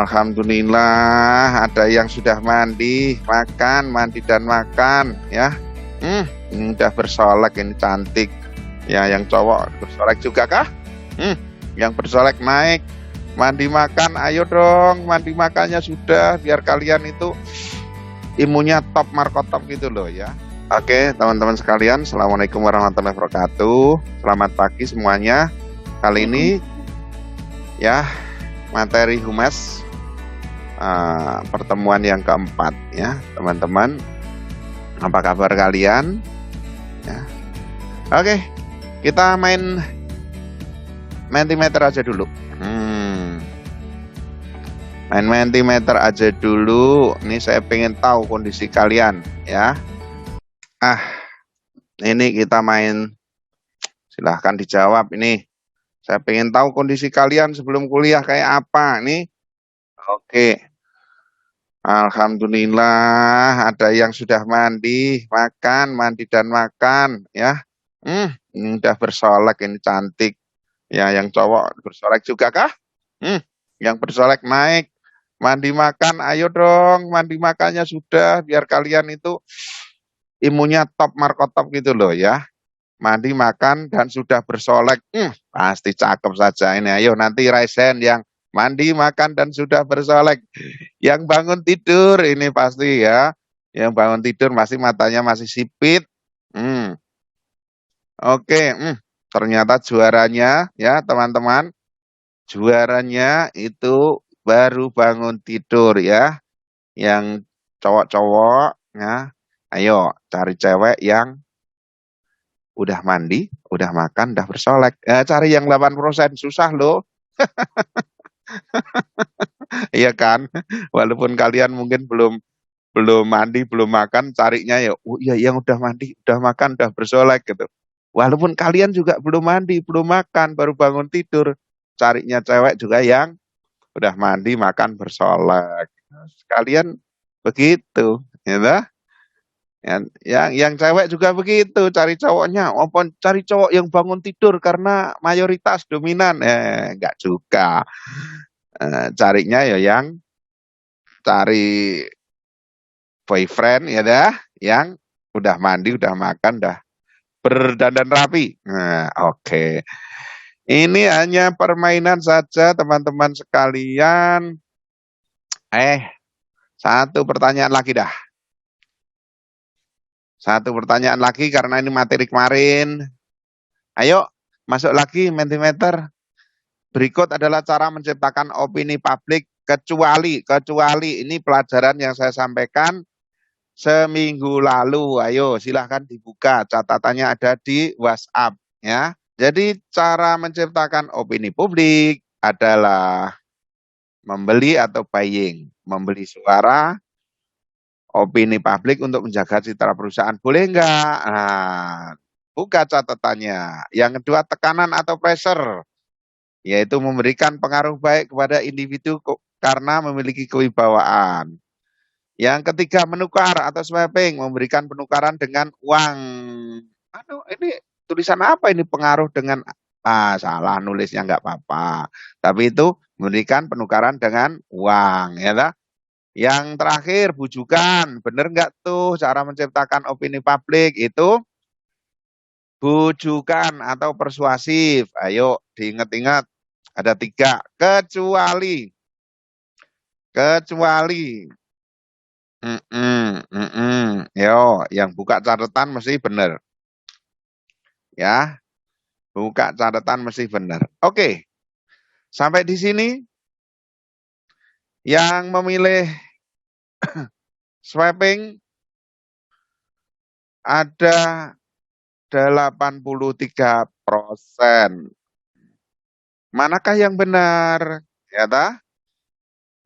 Alhamdulillah ada yang sudah mandi, mandi dan makan ya. Ini udah bersolek, ini cantik. Ya, yang cowok bersolek juga kah? Yang bersolek naik, mandi makan, ayo dong, mandi makannya sudah, biar kalian itu imunnya top markotop gitu loh ya. Oke, teman-teman sekalian, assalamualaikum warahmatullahi wabarakatuh. Selamat pagi semuanya. Kali ini ya materi humas pertemuan yang keempat ya teman-teman. Apa kabar kalian? Ya. Oke, kita main Mentimeter aja dulu. Main Mentimeter aja dulu. Ini saya pengen tahu kondisi kalian ya. Ini kita main. Silahkan dijawab ini. Saya pengen tahu kondisi kalian sebelum kuliah kayak apa nih. Oke. Alhamdulillah ada yang sudah mandi dan makan ya. Ini udah bersolek, ini cantik. Ya, yang cowok bersolek juga kah? Yang bersolek naik, mandi makan, ayo dong, mandi makannya sudah, biar kalian itu imunnya top markotop gitu loh ya. Mandi makan dan sudah bersolek, pasti cakep saja ini. Ayo nanti raise hand yang mandi makan dan sudah bersolek. Yang bangun tidur ini pasti ya. Yang bangun tidur masih matanya masih sipit. Oke, ternyata juaranya ya teman-teman. Juaranya itu baru bangun tidur ya. Yang cowok-cowok ya. Ayo cari cewek yang udah mandi, udah makan, udah bersolek. Cari yang 8%, susah loh. Iya kan? Walaupun kalian mungkin belum mandi, belum makan, carinya ya, oh iya yang udah mandi, udah makan, udah bersolek gitu. Walaupun kalian juga belum mandi, belum makan, baru bangun tidur, carinya cewek juga yang udah mandi, makan, bersolek. Kalian begitu, ya. Yang cewek juga begitu, cari cowoknya, maupun cari cowok yang bangun tidur karena mayoritas dominan, enggak juga. Carinya ya yang cari boyfriend ya dah, yang udah mandi, udah makan, udah berdandan rapi. Nah, oke. Ini hanya permainan saja teman-teman sekalian. Satu pertanyaan lagi dah. Satu pertanyaan lagi karena ini materi kemarin. Ayo, masuk lagi Mentimeter. Berikut adalah cara menciptakan opini publik kecuali ini pelajaran yang saya sampaikan seminggu lalu. Ayo, silahkan dibuka. Catatannya ada di WhatsApp ya. Jadi cara menciptakan opini publik adalah membeli atau buying. Membeli suara, opini publik untuk menjaga citra perusahaan, boleh enggak? Nah, buka catatannya. Yang kedua, tekanan atau pressure, yaitu memberikan pengaruh baik kepada individu karena memiliki kewibawaan. Yang ketiga, menukar atau swapping, memberikan penukaran dengan uang. Aduh, ini tulisan apa ini, pengaruh dengan, salah nulisnya enggak apa-apa. Tapi itu memberikan penukaran dengan uang, ya lah. Yang terakhir, bujukan. Bener nggak tuh cara menciptakan opini publik itu? Bujukan atau persuasif. Ayo diingat-ingat. Ada 3. Kecuali. Yo, yang buka catatan mesti bener. Ya, buka catatan mesti bener. Oke, sampai di sini. Yang memilih swapping ada 83%. Manakah yang benar? Ya tah?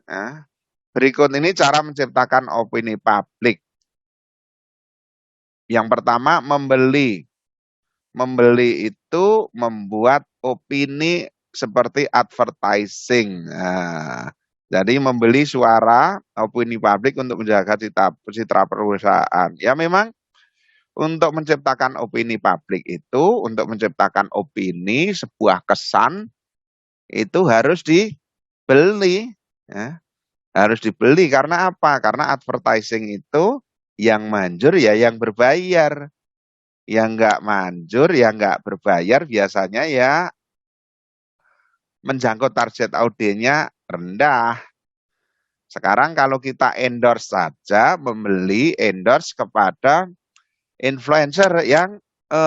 Nah, berikut ini cara menciptakan opini publik. Yang pertama, membeli. Membeli itu membuat opini seperti advertising. Nah, jadi membeli suara opini publik untuk menjaga citra perusahaan. Ya memang untuk menciptakan opini publik itu, untuk menciptakan opini, sebuah kesan, itu harus dibeli. Ya. Harus dibeli karena apa? Karena advertising itu yang manjur ya yang berbayar. Yang nggak manjur, yang nggak berbayar biasanya ya menjangkau target audiennya rendah. Sekarang kalau kita endorse saja, membeli endorse kepada influencer yang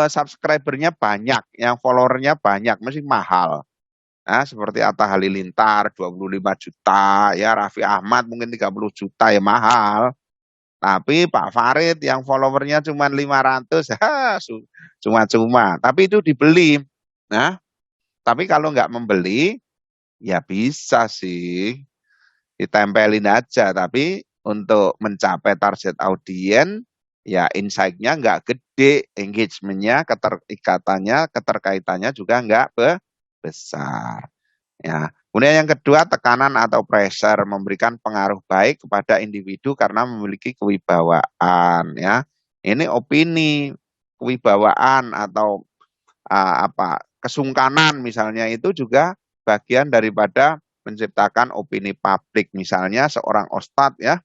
subscribernya banyak, yang followernya banyak, mesti mahal. Nah, seperti Atta Halilintar 25 juta, ya Raffi Ahmad mungkin 30 juta ya mahal. Tapi Pak Farid yang followernya cuma 500, cuma-cuma. Tapi itu dibeli. Nah, tapi kalau nggak membeli, ya bisa sih ditempelin aja. Tapi untuk mencapai target audien, ya insight-nya nggak gede, engagement-nya, keterkaitannya juga nggak besar. Ya. Kemudian yang kedua, tekanan atau pressure memberikan pengaruh baik kepada individu karena memiliki kewibawaan. Ya, ini opini, kewibawaan atau kesungkanan misalnya itu juga bagian daripada menciptakan opini publik. Misalnya seorang ustadz ya,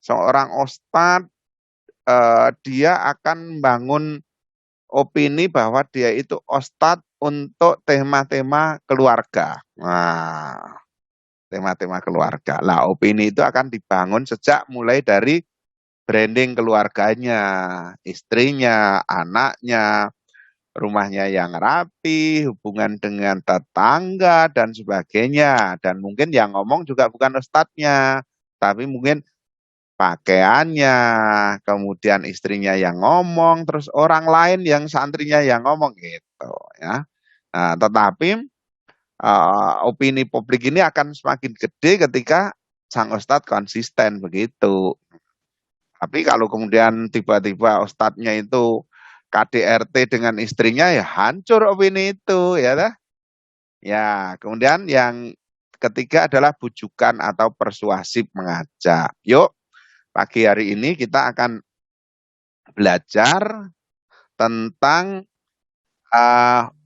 seorang ustadz dia akan membangun opini bahwa dia itu ustadz untuk tema-tema keluarga. Nah, tema-tema keluarga. Lah, opini itu akan dibangun sejak mulai dari branding keluarganya, istrinya, anaknya, rumahnya yang rapi, hubungan dengan tetangga, dan sebagainya. Dan mungkin yang ngomong juga bukan ustadznya, tapi mungkin pakaiannya, kemudian istrinya yang ngomong, terus orang lain yang santrinya yang ngomong gitu ya. Nah, tetapi opini publik ini akan semakin gede ketika sang ustadz konsisten begitu. Tapi kalau kemudian tiba-tiba ustadznya itu KDRT dengan istrinya ya hancur opini itu ya dah. Ya, kemudian yang ketiga adalah bujukan atau persuasif mengajak. Yuk, pagi hari ini kita akan belajar tentang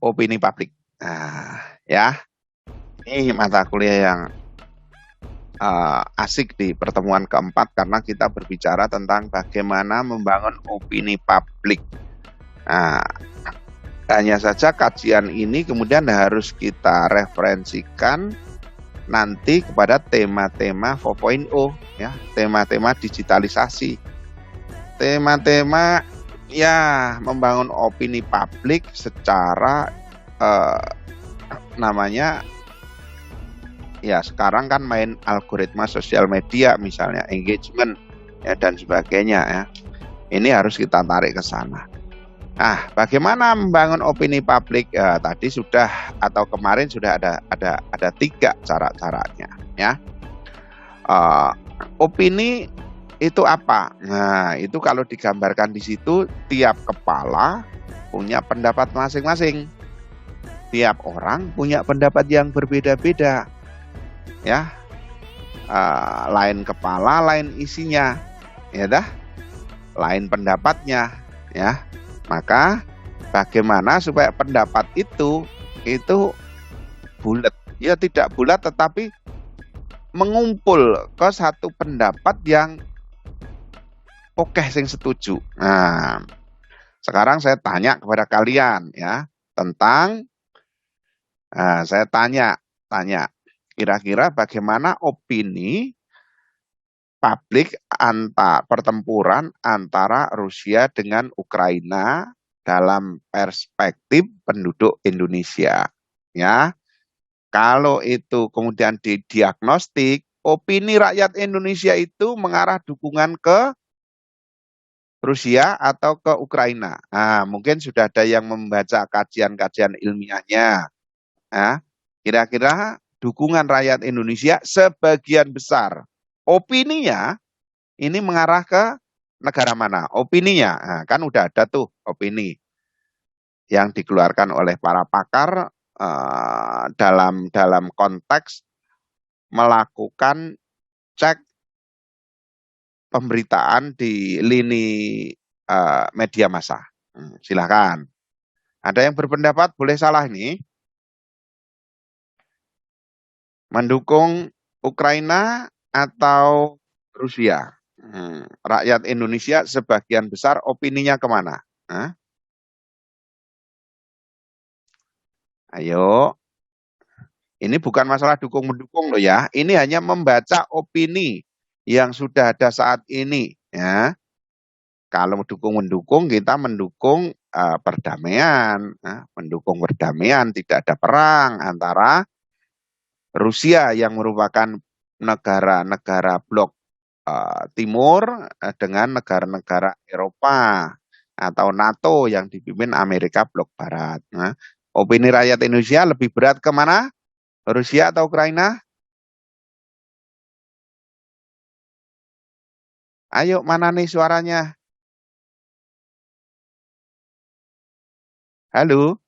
opini publik. Nah, ya, ini mata kuliah yang asik di pertemuan keempat karena kita berbicara tentang bagaimana membangun opini publik. Nah, hanya saja kajian ini kemudian harus kita referensikan nanti kepada tema-tema 4.0 ya, tema-tema digitalisasi. Tema-tema ya membangun opini publik secara namanya ya sekarang kan main algoritma sosial media misalnya engagement ya dan sebagainya ya. Ini harus kita tarik ke sana. Nah, bagaimana membangun opini publik? Ya, tadi sudah atau kemarin sudah ada 3 cara-caranya ya. Opini itu apa? Nah, itu kalau digambarkan di situ tiap kepala punya pendapat masing-masing. Tiap orang punya pendapat yang berbeda-beda. Ya. Lain kepala, lain isinya. Ya dah. Lain pendapatnya, ya. Maka bagaimana supaya pendapat itu bulat? Ya tidak bulat tetapi mengumpul ke satu pendapat yang oke sing setuju. Nah, sekarang saya tanya kepada kalian ya tentang saya tanya kira-kira bagaimana opini publik pertempuran antara Rusia dengan Ukraina dalam perspektif penduduk Indonesia. Ya, kalau itu kemudian didiagnostik, opini rakyat Indonesia itu mengarah dukungan ke Rusia atau ke Ukraina. Nah, mungkin sudah ada yang membaca kajian-kajian ilmiahnya. Nah, kira-kira dukungan rakyat Indonesia sebagian besar opininya ini mengarah ke negara mana? Opininya, nah, kan udah ada tuh opini yang dikeluarkan oleh para pakar dalam konteks melakukan cek pemberitaan di lini media massa. Silakan. Ada yang berpendapat boleh salah nih. Mendukung Ukraina atau Rusia? Rakyat Indonesia sebagian besar opininya kemana? Hah? Ayo, ini bukan masalah dukung-mendukung loh ya. Ini hanya membaca opini yang sudah ada saat ini. Ya, kalau dukung-mendukung, kita mendukung perdamaian. Mendukung perdamaian, tidak ada perang antara Rusia yang merupakan negara-negara blok Timur dengan negara-negara Eropa atau NATO yang dipimpin Amerika blok Barat. Nah, opini rakyat Indonesia lebih berat kemana? Rusia atau Ukraina? Ayo, mana nih suaranya? Halo?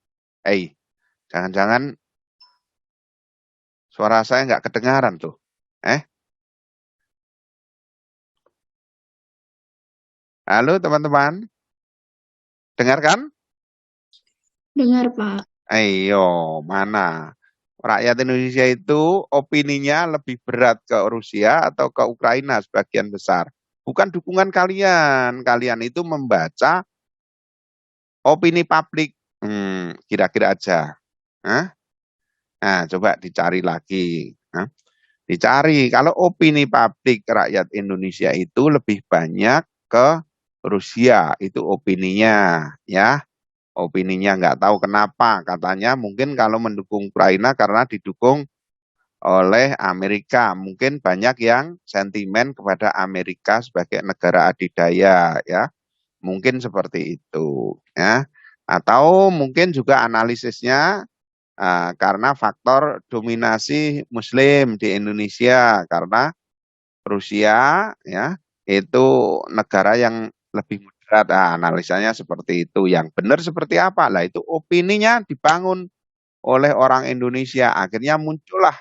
Jangan-jangan suara saya nggak kedengaran tuh. Eh, halo teman-teman, dengarkan? Dengar, Pak. Ayo, mana? Rakyat Indonesia itu opininya lebih berat ke Rusia atau ke Ukraina sebagian besar. Bukan dukungan kalian. Kalian itu membaca opini publik. Kira-kira aja. Hah? Nah, coba dicari lagi. Hah? Dicari. Kalau opini publik rakyat Indonesia itu lebih banyak ke Rusia. Itu opininya. Ya, opininya nggak tahu kenapa. Katanya mungkin kalau mendukung Ukraina karena didukung oleh Amerika. Mungkin banyak yang sentimen kepada Amerika sebagai negara adidaya ya. Mungkin seperti itu ya. Atau mungkin juga analisisnya karena faktor dominasi Muslim di Indonesia karena Rusia ya itu negara yang lebih moderat. Analisanya seperti itu. Yang benar seperti apa? Lah itu opininya dibangun oleh orang Indonesia. Akhirnya muncullah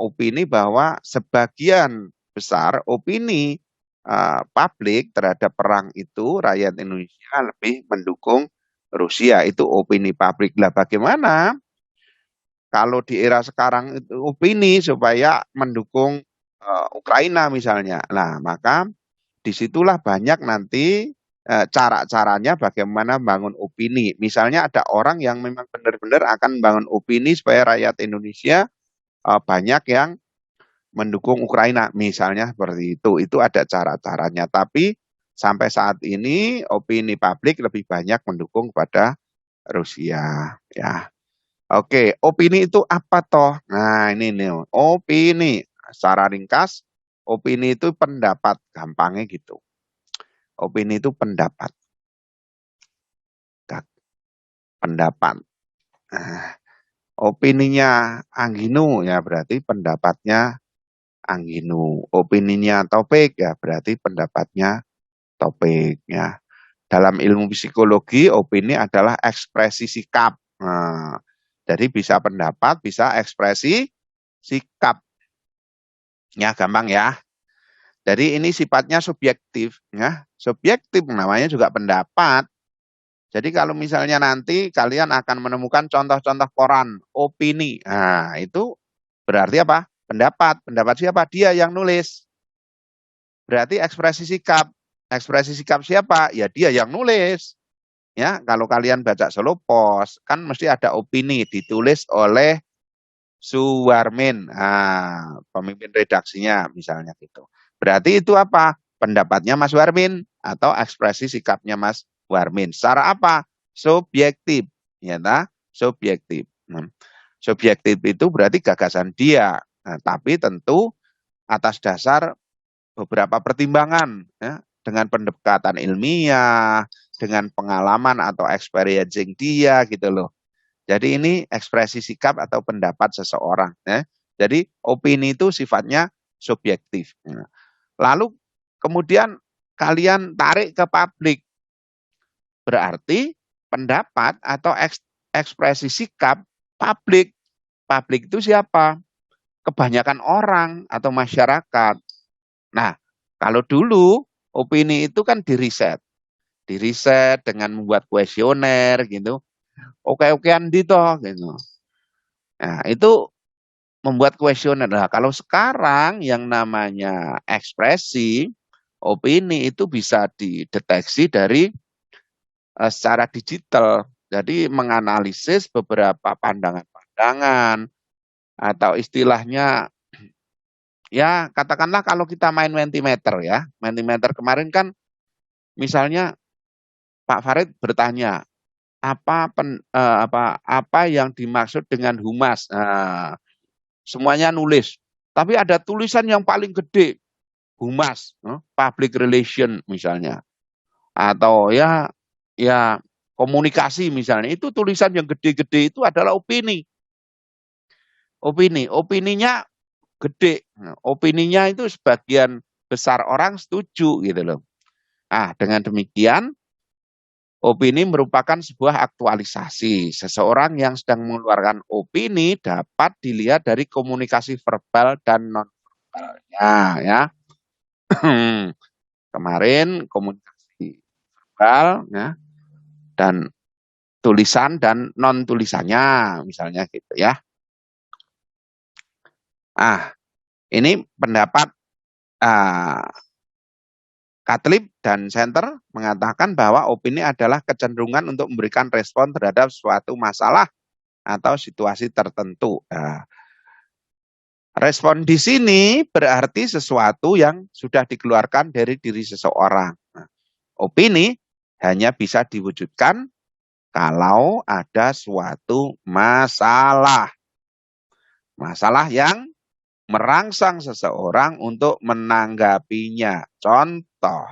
opini bahwa sebagian besar opini publik terhadap perang itu rakyat Indonesia lebih mendukung Rusia. Itu opini publik. Lah bagaimana kalau di era sekarang itu opini supaya mendukung Ukraina misalnya. Nah, maka disitulah banyak nanti cara-caranya bagaimana bangun opini. Misalnya ada orang yang memang benar-benar akan bangun opini supaya rakyat Indonesia banyak yang mendukung Ukraina, misalnya seperti itu. Itu ada cara-caranya. Tapi sampai saat ini opini publik lebih banyak mendukung pada Rusia. Ya, oke. Opini itu apa toh? Nah, ini nih, opini. Secara ringkas, opini itu pendapat, gampangnya gitu. Opini itu pendapat. Pendapat. Nah, opininya Anggino ya berarti pendapatnya Anggino. Opininya Topik ya berarti pendapatnya Topik ya. Dalam ilmu psikologi, opini adalah ekspresi sikap. Nah, jadi bisa pendapat, bisa ekspresi sikap. Ya, gampang ya. Jadi ini sifatnya subjektif ya. Subjektif namanya juga pendapat. Jadi kalau misalnya nanti kalian akan menemukan contoh-contoh koran, opini. Nah, itu berarti apa? Pendapat. Pendapat siapa? Dia yang nulis. Berarti ekspresi sikap. Ekspresi sikap siapa? Ya dia yang nulis. Ya, kalau kalian baca Solo Post, kan mesti ada opini ditulis oleh Suwarmin, pemimpin redaksinya misalnya gitu. Berarti itu apa? Pendapatnya Mas Warmin atau ekspresi sikapnya Mas Warmin. Secara apa? Subjektif, ya ta? Subjektif. Subjektif itu berarti gagasan dia, tapi tentu atas dasar beberapa pertimbangan, ya, dengan pendekatan ilmiah, dengan pengalaman atau experiencing dia gitu loh. Jadi ini ekspresi sikap atau pendapat seseorang. Ya. Jadi opini itu sifatnya subjektif. Ya. Lalu kemudian kalian tarik ke publik. Berarti pendapat atau ekspresi sikap publik. Publik itu siapa? Kebanyakan orang atau masyarakat. Nah, kalau dulu opini itu kan diriset. Diriset dengan membuat kuesioner gitu. Oke-okean gitu gitu. Nah, itu membuat kuesioner. Nah, kalau sekarang yang namanya ekspresi, opini itu bisa dideteksi dari secara digital. Jadi menganalisis beberapa pandangan-pandangan atau istilahnya ya katakanlah kalau kita main Mentimeter ya. Mentimeter kemarin kan misalnya Pak Farid bertanya apa yang dimaksud dengan humas. Nah, semuanya nulis. Tapi ada tulisan yang paling gede, humas, public relation misalnya. Atau ya komunikasi misalnya. Itu tulisan yang gede-gede itu adalah opini. Opininya gede. Nah, opininya itu sebagian besar orang setuju gitu loh. Ah, dengan demikian opini merupakan sebuah aktualisasi. Seseorang yang sedang mengeluarkan opini dapat dilihat dari komunikasi verbal dan non-verbalnya ya. Kemarin komunikasi verbal ya dan tulisan dan non tulisannya misalnya gitu ya. Ah, ini pendapat Katlib dan Center mengatakan bahwa opini adalah kecenderungan untuk memberikan respon terhadap suatu masalah atau situasi tertentu. Nah, respon di sini berarti sesuatu yang sudah dikeluarkan dari diri seseorang. Nah, opini hanya bisa diwujudkan kalau ada suatu masalah. Masalah yang merangsang seseorang untuk menanggapinya. Contoh,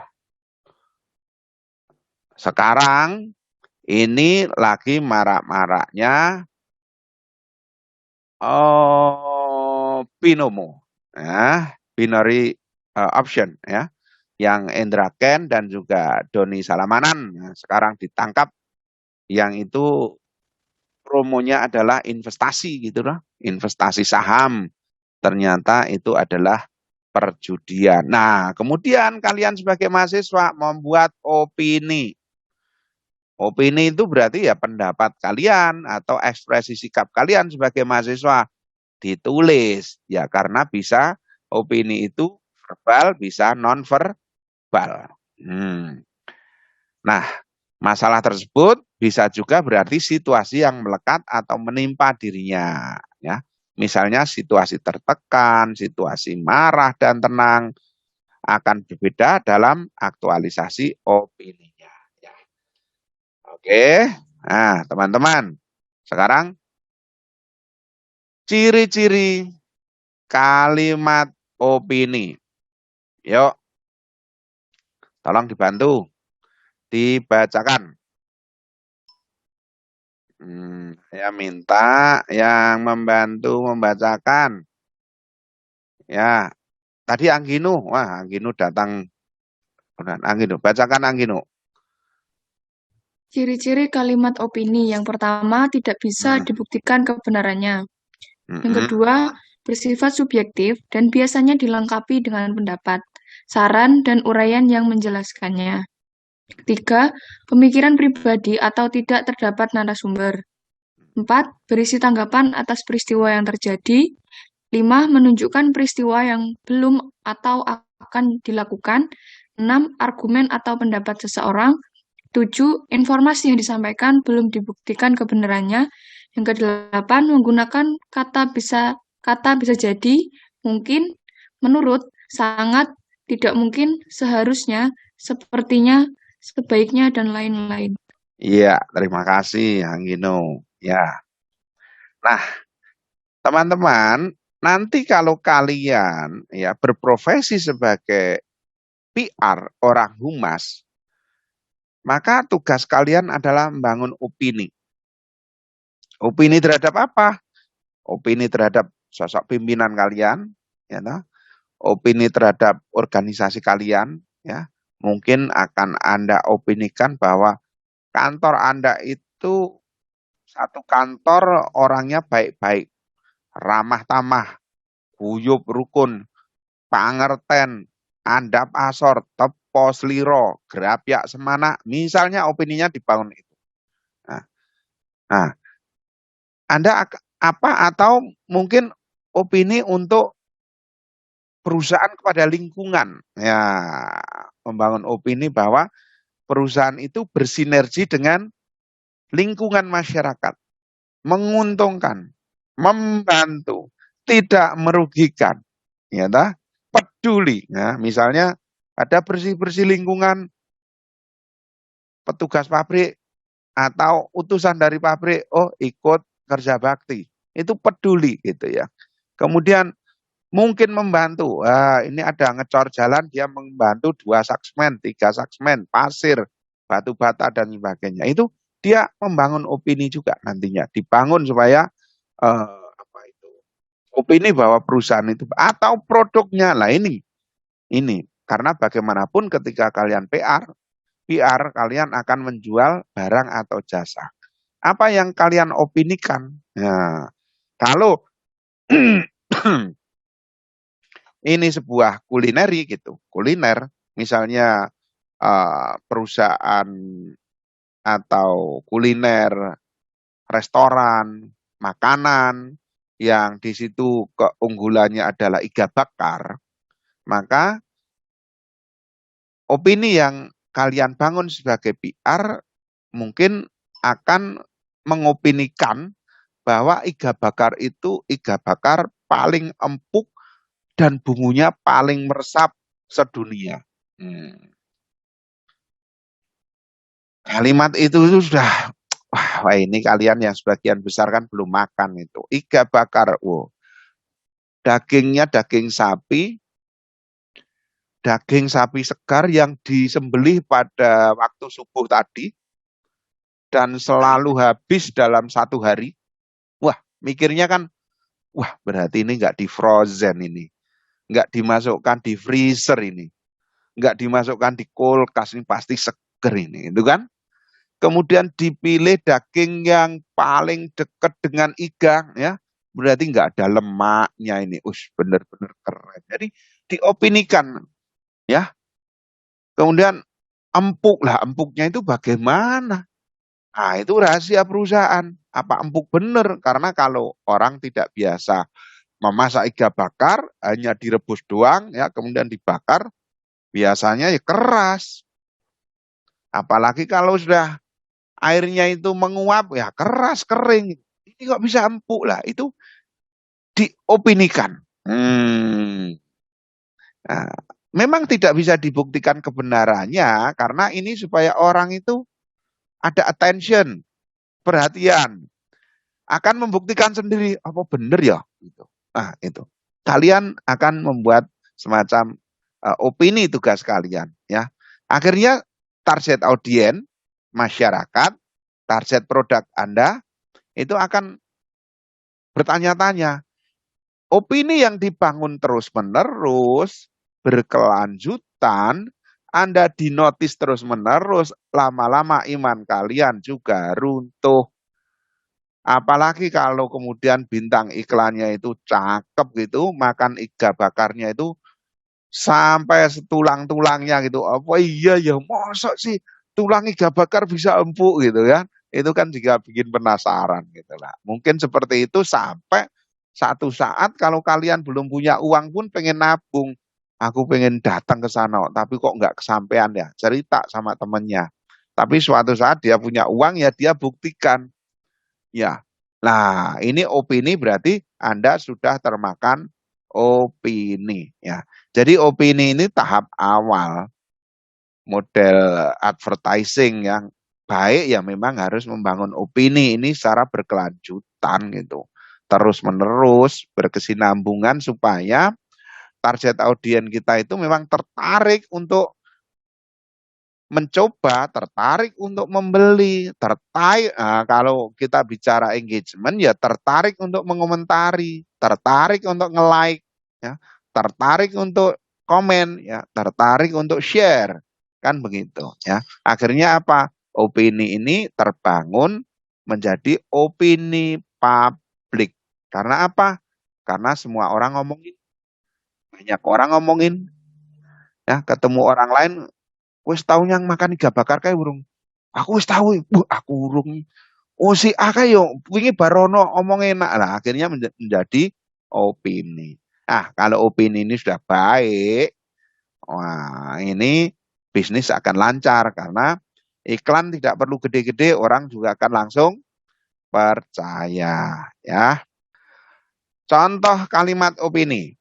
sekarang ini lagi marak-maraknya binomo, ya, binary option, ya, yang Indra Ken dan juga Doni Salamanan sekarang ditangkap, yang itu promonya adalah investasi gitu loh, investasi saham. Ternyata itu adalah perjudian. Nah, kemudian kalian sebagai mahasiswa membuat opini. Opini itu berarti ya pendapat kalian atau ekspresi sikap kalian sebagai mahasiswa ditulis. Ya karena bisa opini itu verbal, bisa non-verbal. Nah, masalah tersebut bisa juga berarti situasi yang melekat atau menimpa dirinya. Ya. Misalnya situasi tertekan, situasi marah dan tenang akan berbeda dalam aktualisasi opininya. Ya. Oke, nah teman-teman, sekarang ciri-ciri kalimat opini. Yuk, tolong dibantu, dibacakan. Saya minta yang membantu membacakan. Ya, tadi Angginu, wah Angginu datang. Angginu, bacakan Angginu. Ciri-ciri kalimat opini. Yang pertama, tidak bisa dibuktikan kebenarannya. Yang kedua, bersifat subjektif dan biasanya dilengkapi dengan pendapat, saran, dan uraian yang menjelaskannya. Ketiga, pemikiran pribadi atau tidak terdapat narasumber. 4, berisi tanggapan atas peristiwa yang terjadi. 5, menunjukkan peristiwa yang belum atau akan dilakukan. 6, argumen atau pendapat seseorang. 7, informasi yang disampaikan belum dibuktikan kebenarannya. Yang ke-8, menggunakan kata bisa jadi, mungkin, menurut, sangat, tidak mungkin, seharusnya, sepertinya, sebaiknya, dan lain-lain. Iya, terima kasih Anggino. Ya. Nah, teman-teman, nanti kalau kalian ya berprofesi sebagai PR, orang humas, maka tugas kalian adalah membangun opini. Opini terhadap apa? Opini terhadap sosok pimpinan kalian, ya, opini terhadap organisasi kalian, ya. Mungkin akan Anda opinikan bahwa kantor Anda itu satu kantor orangnya baik-baik, ramah tamah, guyub rukun, pangerten, andap asor, tepo sliro, grapyak semana, misalnya opininya dibangun itu. Nah, Anda apa atau mungkin opini untuk perusahaan kepada lingkungan. Ya, membangun opini bahwa perusahaan itu bersinergi dengan lingkungan masyarakat, menguntungkan, membantu, tidak merugikan, ya dah, peduli. Nah, misalnya ada bersih-bersih lingkungan, petugas pabrik atau utusan dari pabrik, oh ikut kerja bakti, itu peduli gitu ya. Kemudian mungkin membantu, ini ada ngecor jalan, dia membantu 2 saksmen, 3 saksmen, pasir, batu bata dan sebagainya. Itu dia membangun opini juga nantinya, dibangun supaya apa itu, opini bahwa perusahaan itu atau produknya lah ini karena bagaimanapun ketika kalian PR kalian akan menjual barang atau jasa. Apa yang kalian opinikan? Nah, kalau ini sebuah kulineri gitu, kuliner, misalnya perusahaan atau kuliner, restoran, makanan, yang di situ keunggulannya adalah iga bakar, maka opini yang kalian bangun sebagai PR mungkin akan mengopinikan bahwa iga bakar itu iga bakar paling empuk dan bumbunya paling meresap sedunia. Kalimat itu sudah, wah ini kalian yang sebagian besar kan belum makan itu. Iga bakar, dagingnya daging sapi segar yang disembelih pada waktu subuh tadi, dan selalu habis dalam 1 hari. Wah, mikirnya kan, wah berarti ini nggak di frozen ini. Nggak dimasukkan di freezer ini. Nggak dimasukkan di kulkas, ini pasti seger ini. Itu kan? Kemudian dipilih daging yang paling dekat dengan iga, ya. Berarti nggak ada lemaknya ini. Bener-bener keren. Jadi diopinikan, ya. Kemudian empuk lah, empuknya itu bagaimana? Nah, itu rahasia perusahaan. Apa empuk bener? Karena kalau orang tidak biasa memasak iga bakar, hanya direbus doang, ya, kemudian dibakar, biasanya ya keras. Apalagi kalau sudah airnya itu menguap, ya keras, kering. Ini kok bisa empuk lah, itu diopinikan. Nah, memang tidak bisa dibuktikan kebenarannya, karena ini supaya orang itu ada attention, perhatian, akan membuktikan sendiri, apa benar ya? Gitu. Nah, itu. Kalian akan membuat semacam opini tugas kalian, ya. Akhirnya target audiens, masyarakat, target produk Anda itu akan bertanya-tanya. Opini yang dibangun terus-menerus, berkelanjutan, Anda dinotis terus-menerus, lama-lama iman kalian juga runtuh. Apalagi kalau kemudian bintang iklannya itu cakep gitu, makan iga bakarnya itu sampai setulang-tulangnya gitu. Apa iya ya, mosok sih tulang iga bakar bisa empuk gitu kan. Itu kan juga bikin penasaran gitu lah. Mungkin seperti itu sampai satu saat kalau kalian belum punya uang pun pengen nabung. Aku pengen datang ke sana, tapi kok nggak kesampaian ya. Cerita sama temennya. Tapi suatu saat dia punya uang ya dia buktikan. Ya, nah ini opini berarti Anda sudah termakan opini ya. Jadi opini ini tahap awal model advertising yang baik ya memang harus membangun opini ini secara berkelanjutan gitu. Terus menerus berkesinambungan supaya target audiens kita itu memang tertarik untuk mencoba, tertarik untuk membeli, tertarik, kalau kita bicara engagement ya tertarik untuk mengomentari, tertarik untuk nge-like, ya, tertarik untuk komen, ya, tertarik untuk share, kan begitu, ya. Akhirnya apa? Opini ini terbangun menjadi opini publik. Karena apa? Karena semua orang ngomongin, banyak orang ngomongin, ya, ketemu orang lain. Wis tau yang makan iga bakar kae urung? Aku wis tau, aku urung. Oh si A kae yo wingi barono omong enak. Lah akhirnya menjadi opini. Kalau opini ini sudah baik, wah ini bisnis akan lancar karena iklan tidak perlu gede-gede, orang juga akan langsung percaya ya. Contoh kalimat opini.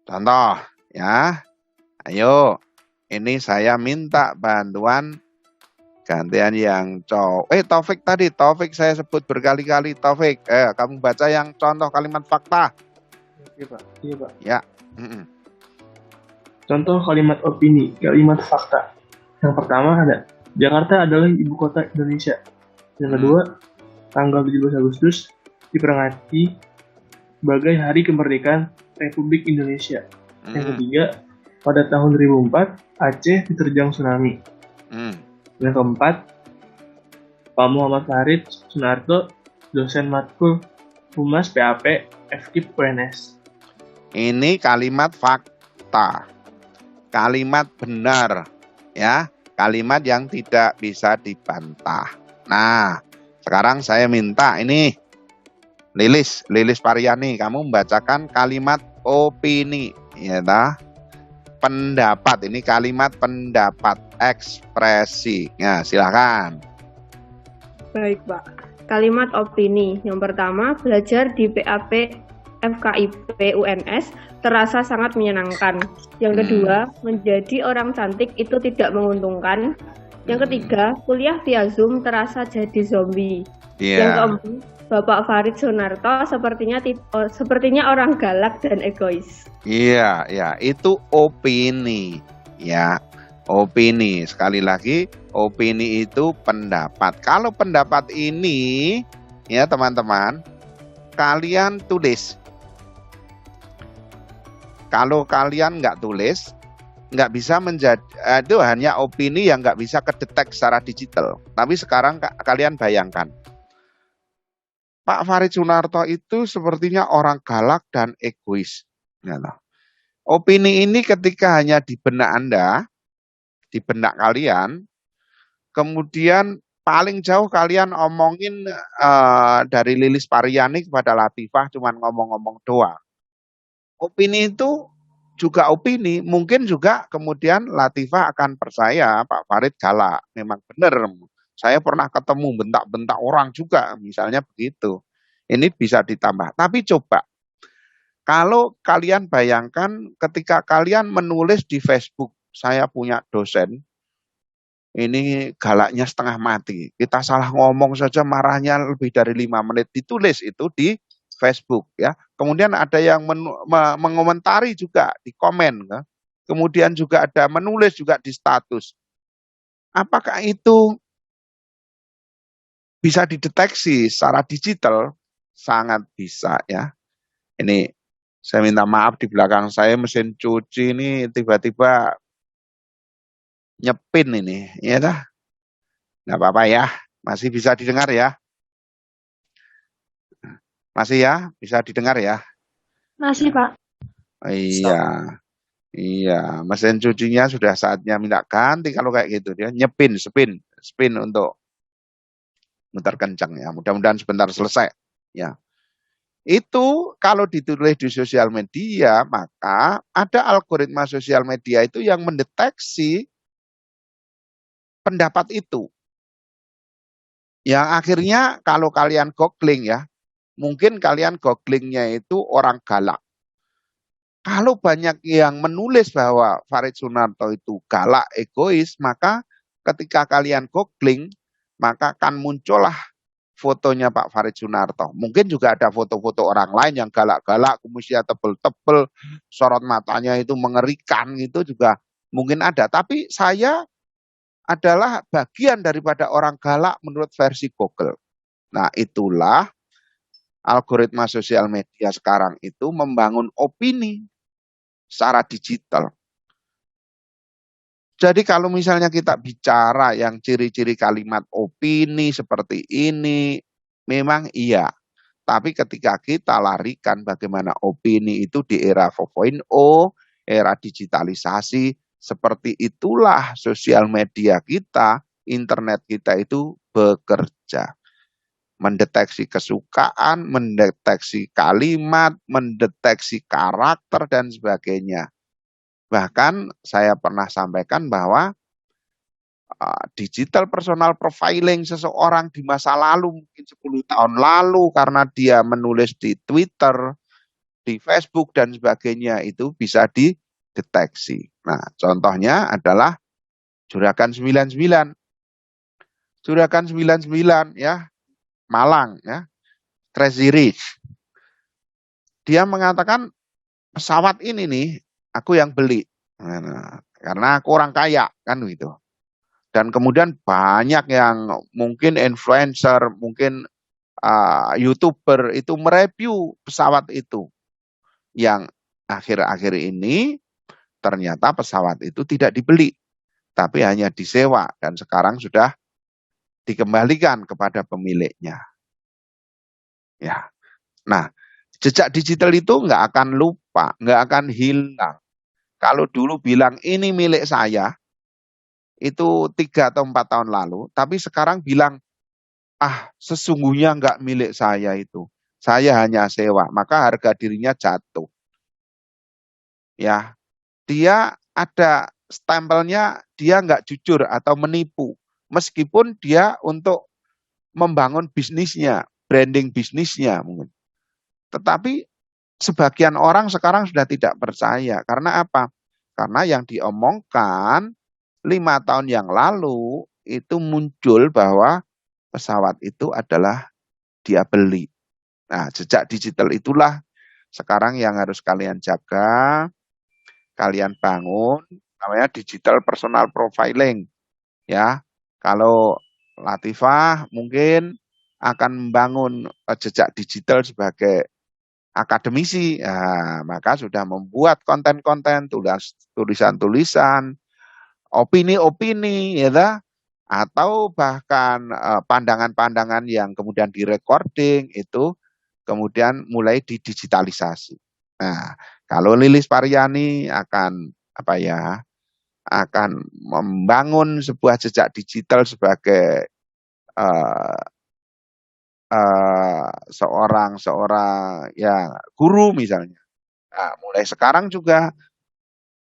Contoh ya. Ayo, ini saya minta bantuan gantian yang Taufik tadi, Taufik saya sebut berkali-kali, Taufik. Kamu baca yang contoh kalimat fakta. Iya Pak. Iya Pak. Ya. Contoh kalimat opini, kalimat fakta. Yang pertama ada, Jakarta adalah ibu kota Indonesia. Yang kedua, tanggal 17 Agustus diperingati sebagai Hari Kemerdekaan Republik Indonesia. Yang ketiga, pada tahun 2004, Aceh diterjang tsunami. Yang keempat, Pak Muhammad Farid Sunarto, dosen matkul Humas PAP FKIP UNS. Ini kalimat fakta, kalimat benar, ya, kalimat yang tidak bisa dibantah. Nah, sekarang saya minta ini, Lilis Pariani, kamu membacakan kalimat opini, ya ta? Pendapat, ini kalimat pendapat, ekspresi. Ya, silakan. Baik, Pak. Kalimat opini. Yang pertama, belajar di PAP FKIP UNS terasa sangat menyenangkan. Yang kedua, menjadi orang cantik itu tidak menguntungkan. Yang ketiga, kuliah via Zoom terasa jadi zombie. Yang keempat, Bapak Farid Sunarto sepertinya orang galak dan egois. Iya, itu opini, ya. Opini, sekali lagi, opini itu pendapat. Kalau pendapat ini, ya teman-teman, kalian tulis. Kalau kalian nggak tulis, nggak bisa itu hanya opini yang nggak bisa kedetek secara digital. Tapi sekarang kalian bayangkan, Pak Farid Sunarto itu sepertinya orang galak dan egois. Opini ini ketika hanya di benak Anda, di benak kalian, kemudian paling jauh kalian omongin dari Lilis Pariani kepada Latifah cuman ngomong-ngomong doang. Opini itu juga opini, mungkin juga kemudian Latifah akan percaya Pak Farid galak, memang benar. Saya pernah ketemu bentak-bentak orang juga, misalnya begitu. Ini bisa ditambah. Tapi coba, kalau kalian bayangkan ketika kalian menulis di Facebook, saya punya dosen, ini galaknya setengah mati. Kita salah ngomong saja marahnya lebih dari 5 menit. Ditulis itu di Facebook ya. Kemudian ada yang mengomentari juga di komen. Ya. Kemudian juga ada menulis juga di status. Apakah itu bisa dideteksi secara digital? Sangat bisa ya. Ini saya minta maaf di belakang saya mesin cuci ini tiba-tiba nyepin ini, ya dah. Nggak apa-apa ya, masih bisa didengar ya. Masih ya, bisa didengar ya. Masih, Pak. Iya, mesin cucinya sudah saatnya minta ganti kalau kayak gitu dia spin untuk muter kencang ya. Mudah-mudahan sebentar selesai ya. Itu kalau ditulis di sosial media, maka ada algoritma sosial media itu yang mendeteksi pendapat itu. Yang akhirnya kalau kalian googling ya, mungkin kalian googlingnya itu orang galak. Kalau banyak yang menulis bahwa Farid Sunarto itu galak, egois, maka ketika kalian googling, maka akan muncullah fotonya Pak Farid Sunarto. Mungkin juga ada foto-foto orang lain yang galak-galak, kumisnya tebel-tebel, sorot matanya itu mengerikan, itu juga mungkin ada. Tapi saya adalah bagian daripada orang galak menurut versi Google. Nah, itulah algoritma sosial media sekarang itu membangun opini secara digital. Jadi kalau misalnya kita bicara yang ciri-ciri kalimat opini seperti ini, memang iya. Tapi ketika kita larikan bagaimana opini itu di era 4.0, era digitalisasi, seperti itulah sosial media kita, internet kita itu bekerja. mendeteksi kesukaan, mendeteksi kalimat, mendeteksi karakter, dan sebagainya. Bahkan saya pernah sampaikan bahwa digital personal profiling seseorang di masa lalu, mungkin 10 tahun lalu, karena dia menulis di Twitter, di Facebook, dan sebagainya, itu bisa dideteksi. Nah, contohnya adalah Juragan 99. Juragan 99 ya, Malang ya, Crazy Rich. Dia mengatakan pesawat ini nih aku yang beli. Nah, karena aku orang kaya kan gitu. Dan kemudian banyak yang mungkin influencer, mungkin YouTuber itu mereview pesawat itu. Yang akhir-akhir ini ternyata pesawat itu tidak dibeli, tapi hanya disewa dan sekarang sudah dikembalikan kepada pemiliknya. Ya. Nah, jejak digital itu nggak akan lupa, nggak akan hilang. Kalau dulu bilang ini milik saya, itu 3 atau 4 tahun lalu, tapi sekarang bilang, sesungguhnya nggak milik saya itu. Saya hanya sewa, maka harga dirinya jatuh. Ya, dia ada stempelnya, dia nggak jujur atau menipu. Meskipun dia untuk membangun bisnisnya, branding bisnisnya mungkin. Tetapi sebagian orang sekarang sudah tidak percaya. Karena apa? Karena yang diomongkan 5 tahun yang lalu itu muncul bahwa pesawat itu adalah dia beli. Nah, jejak digital itulah sekarang yang harus kalian jaga, kalian bangun, namanya digital personal profiling. Ya, kalau Latifah mungkin akan membangun jejak digital sebagai akademisi, maka sudah membuat konten-konten, tulisan-tulisan, opini-opini, ya, atau bahkan pandangan-pandangan yang kemudian direcording itu kemudian mulai didigitalisasi. Nah, kalau Lilis Pariani akan akan membangun sebuah jejak digital sebagai seorang ya guru misalnya. Nah, mulai sekarang juga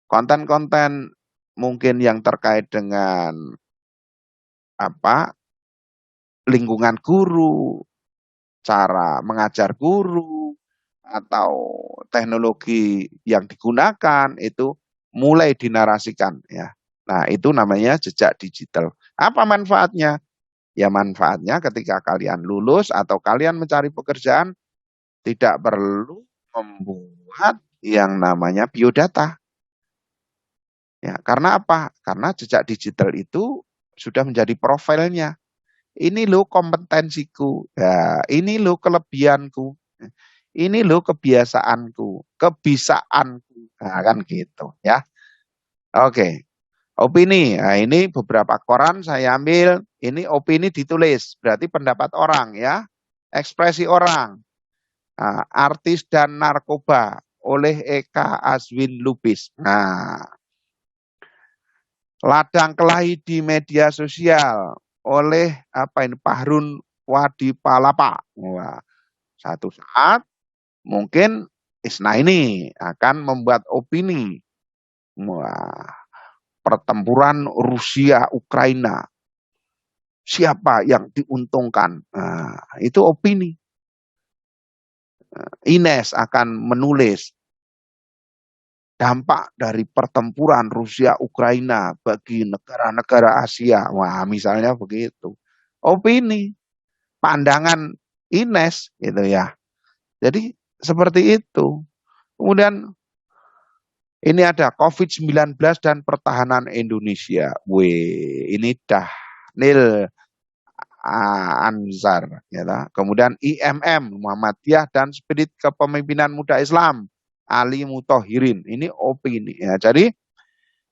konten-konten mungkin yang terkait dengan lingkungan guru, cara mengajar guru, atau teknologi yang digunakan itu mulai dinarasikan ya. Nah, itu namanya jejak digital. Apa manfaatnya? Ya manfaatnya ketika kalian lulus atau kalian mencari pekerjaan tidak perlu membuat yang namanya biodata. Ya, karena apa? Karena jejak digital itu sudah menjadi profilnya. Ini loh kompetensiku, ya, ini loh kelebihanku, ini loh kebiasaanku, kebisaanku, nah, kan gitu ya. Oke, opini. Nah, ini beberapa koran saya ambil. Ini opini ditulis, berarti pendapat orang ya, ekspresi orang. Nah, Artis dan Narkoba oleh Eka Azwin Lubis. Nah, ladang kelahi di media sosial oleh Fahrun Wadipalapa. Wah, satu saat mungkin Isna ini akan membuat opini. Wah, pertempuran Rusia Ukraina. Siapa yang diuntungkan? Nah, itu opini. Ines akan menulis dampak dari pertempuran Rusia Ukraina bagi negara-negara Asia. Wah, misalnya begitu. Opini, pandangan Ines gitu ya. Jadi seperti itu. Kemudian ini ada COVID-19 dan pertahanan Indonesia. Wih, ini Dhanil Anzar. Ya, kemudian IMM, Muhammadiyah dan Spirit Kepemimpinan Muda Islam, Ali Muthohirin. Ini opini. Ya, jadi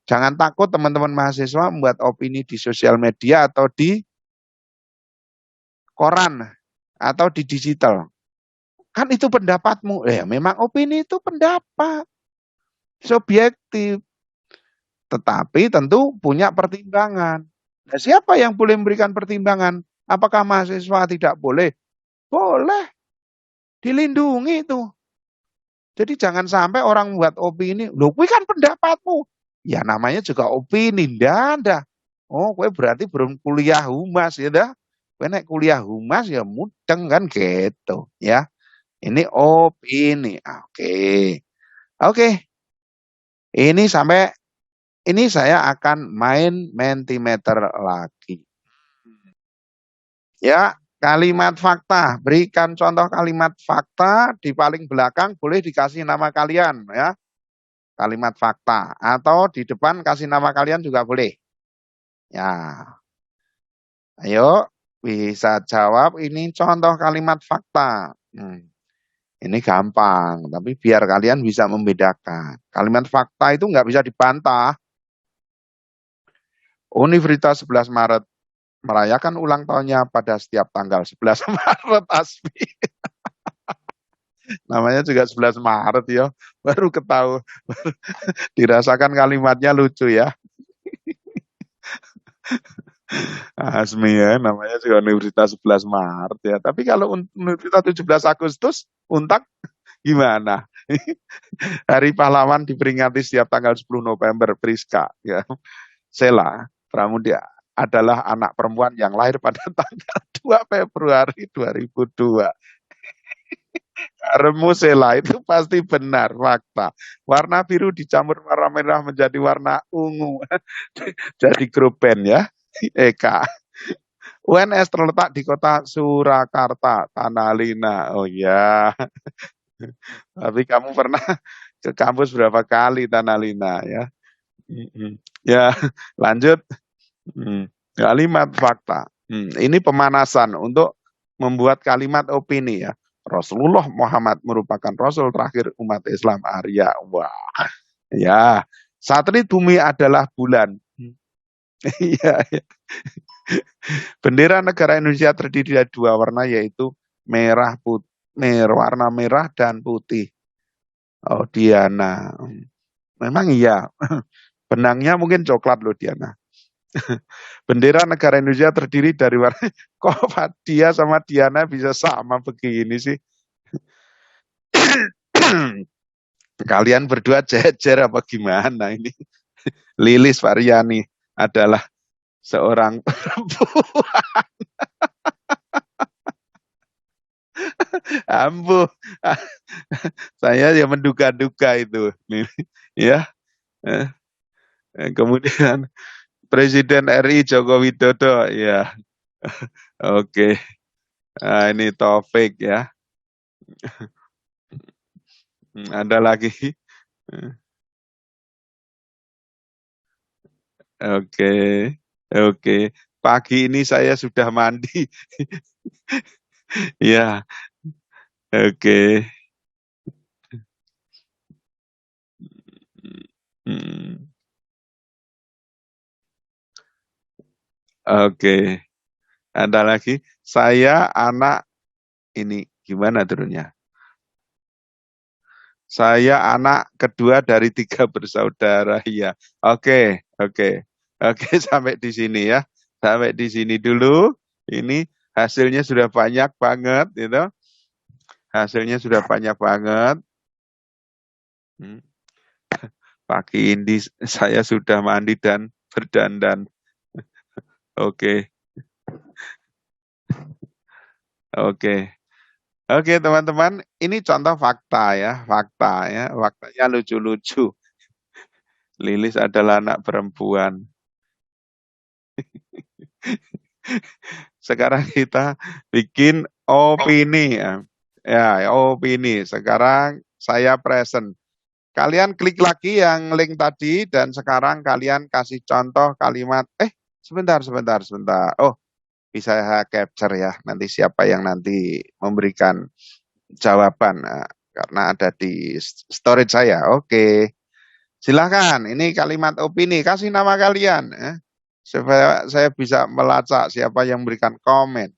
jangan takut teman-teman mahasiswa membuat opini di sosial media atau di koran atau di digital. Kan itu pendapatmu. Ya, memang opini itu pendapat. Subjektif. Tetapi tentu punya pertimbangan. Nah, siapa yang boleh memberikan pertimbangan? Apakah mahasiswa tidak boleh Boleh, dilindungi itu. Jadi jangan sampai orang membuat opini, loh kuwi kan pendapatmu. Ya namanya juga opini, ndak ada. Oh, kowe berarti belum kuliah humas ya dah. Kowe nek kuliah humas ya mudeng kan gitu ya. Ini opini. Oke. Oke. Ini saya akan main Mentimeter lagi. Ya, kalimat fakta. Berikan contoh kalimat fakta di paling belakang boleh dikasih nama kalian ya. Kalimat fakta atau di depan kasih nama kalian juga boleh. Ya. Ayo bisa jawab ini contoh kalimat fakta. Ini gampang, tapi biar kalian bisa membedakan. Kalimat fakta itu nggak bisa dibantah. Universitas 11 Maret merayakan ulang tahunnya pada setiap tanggal 11 Maret Asmi. Namanya juga 11 Maret ya. Baru ketahui. Dirasakan kalimatnya lucu ya. Asmi ya, namanya juga Universitas 11 Maret ya. Tapi kalau Universitas 17 Agustus, Untak gimana? Hari Pahlawan diperingati setiap tanggal 10 November, Priska. Ya. Sela Pramudia adalah anak perempuan yang lahir pada tanggal 2 Februari 2002. Karemu Sela itu pasti benar, fakta. Warna biru dicampur warna merah menjadi warna ungu. Jadi grup band ya, Eka. UNS terletak di kota Surakarta, Tanah Lina. Oh ya, tapi kamu pernah ke kampus berapa kali Tanah Lina ya? Ya, lanjut. Kalimat fakta. Ini pemanasan untuk membuat kalimat opini ya. Rasulullah Muhammad merupakan Rasul terakhir umat Islam Arya. Wah, ya. Satelit bumi adalah bulan. Iya, ya. Bendera negara Indonesia terdiri dari dua warna yaitu warna merah dan putih. Oh, Diana. Memang iya. Benangnya mungkin coklat loh Diana. Bendera negara Indonesia terdiri dari warna. Kok Fadia sama Diana bisa sama begini sih? Kalian berdua jejer apa gimana ini? Lilis Variani adalah seorang perempuan. Ampuh. Saya ya menduga-duga itu. Ya. Kemudian Presiden RI Joko Widodo, ya. Oke. Nah, ini Taufik ya. Ada lagi. Oke. Oke. Pagi ini saya sudah mandi. Ya. Oke. Oke. Ada lagi. Saya anak ini gimana turunnya? Saya anak kedua dari 3 bersaudara. Iya. Oke. Oke, sampai di sini ya. Sampai di sini dulu. Ini hasilnya sudah banyak banget gitu. Hasilnya sudah banyak banget. Pagi ini saya sudah mandi dan berdandan. Oke. Oke, teman-teman, ini contoh fakta ya, faktanya lucu-lucu. Lilis adalah anak perempuan. Sekarang kita bikin opini ya. Ya, opini. Sekarang saya present. Kalian klik lagi yang link tadi dan sekarang kalian kasih contoh kalimat. Sebentar. Oh, bisa saya capture ya. Nanti siapa yang nanti memberikan jawaban karena ada di storage saya. Oke. Silakan. Ini kalimat opini. Kasih nama kalian. Supaya saya bisa melacak siapa yang memberikan komen.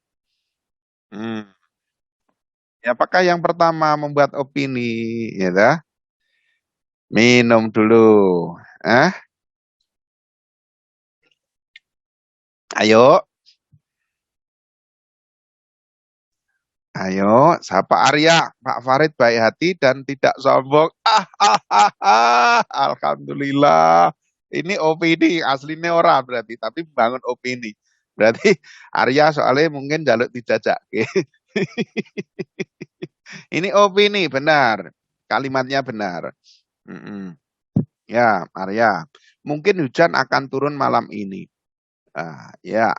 Apakah yang pertama membuat opini? Ya, minum dulu. Ayo. Ayo, sapa Arya, Pak Farid baik hati dan tidak sombong. Alhamdulillah. Ini opini, aslinya ora berarti, tapi bangun opini. Berarti Arya soalnya mungkin jaluk dijajak. Ini opini, benar. Kalimatnya benar. Mm-mm. Ya, Arya. Mungkin hujan akan turun malam ini. Ya,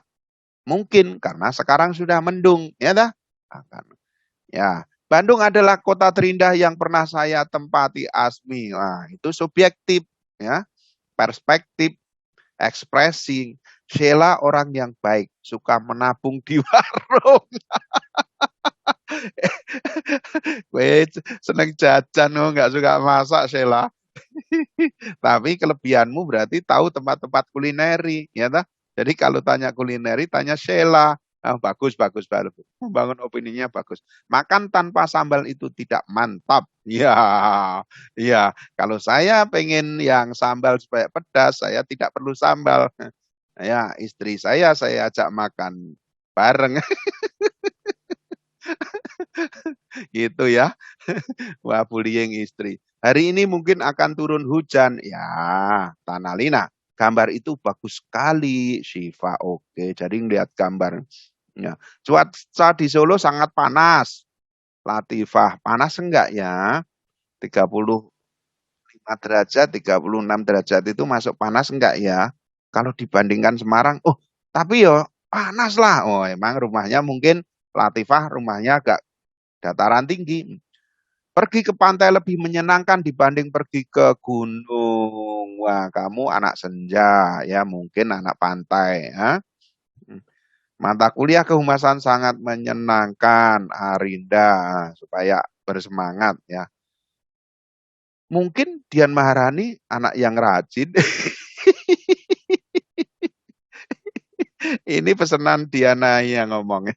mungkin karena sekarang sudah mendung, ya dah. Akan. Ya, Bandung adalah kota terindah yang pernah saya tempati, Asmi. Nah, itu subjektif, ya, perspektif, ekspresi. Sheila orang yang baik, suka menabung di warung. Gue seneng jajan, nggak suka masak, Sheila. Tapi kelebihanmu berarti tahu tempat-tempat kulineri, ya tak? Jadi kalau tanya kulineri, tanya Sheila. Bagus, bagus, bagus. Membangun opininya bagus. Makan tanpa sambal itu tidak mantap. Ya, ya. Kalau saya pengen yang sambal supaya pedas, saya tidak perlu sambal. Ya, istri saya ajak makan bareng, gitu ya. Wah, bullying istri. Hari ini mungkin akan turun hujan. Ya, Tanah Lina. Gambar itu bagus sekali, Syifa. Oke, jadi ngeliat gambar. Ya. Cuaca di Solo sangat panas. Latifah, panas enggak ya? 35 derajat, 36 derajat itu masuk panas enggak ya? Kalau dibandingkan Semarang, tapi yo panas lah. Oh, emang rumahnya mungkin Latifah rumahnya agak dataran tinggi. Pergi ke pantai lebih menyenangkan dibanding pergi ke gunung. Wah, kamu anak senja, ya mungkin anak pantai. Ya. Mata kuliah kehumasan sangat menyenangkan, Arinda, supaya bersemangat ya. Mungkin Dian Maharani anak yang rajin. Ini pesanan Diana yang ngomong.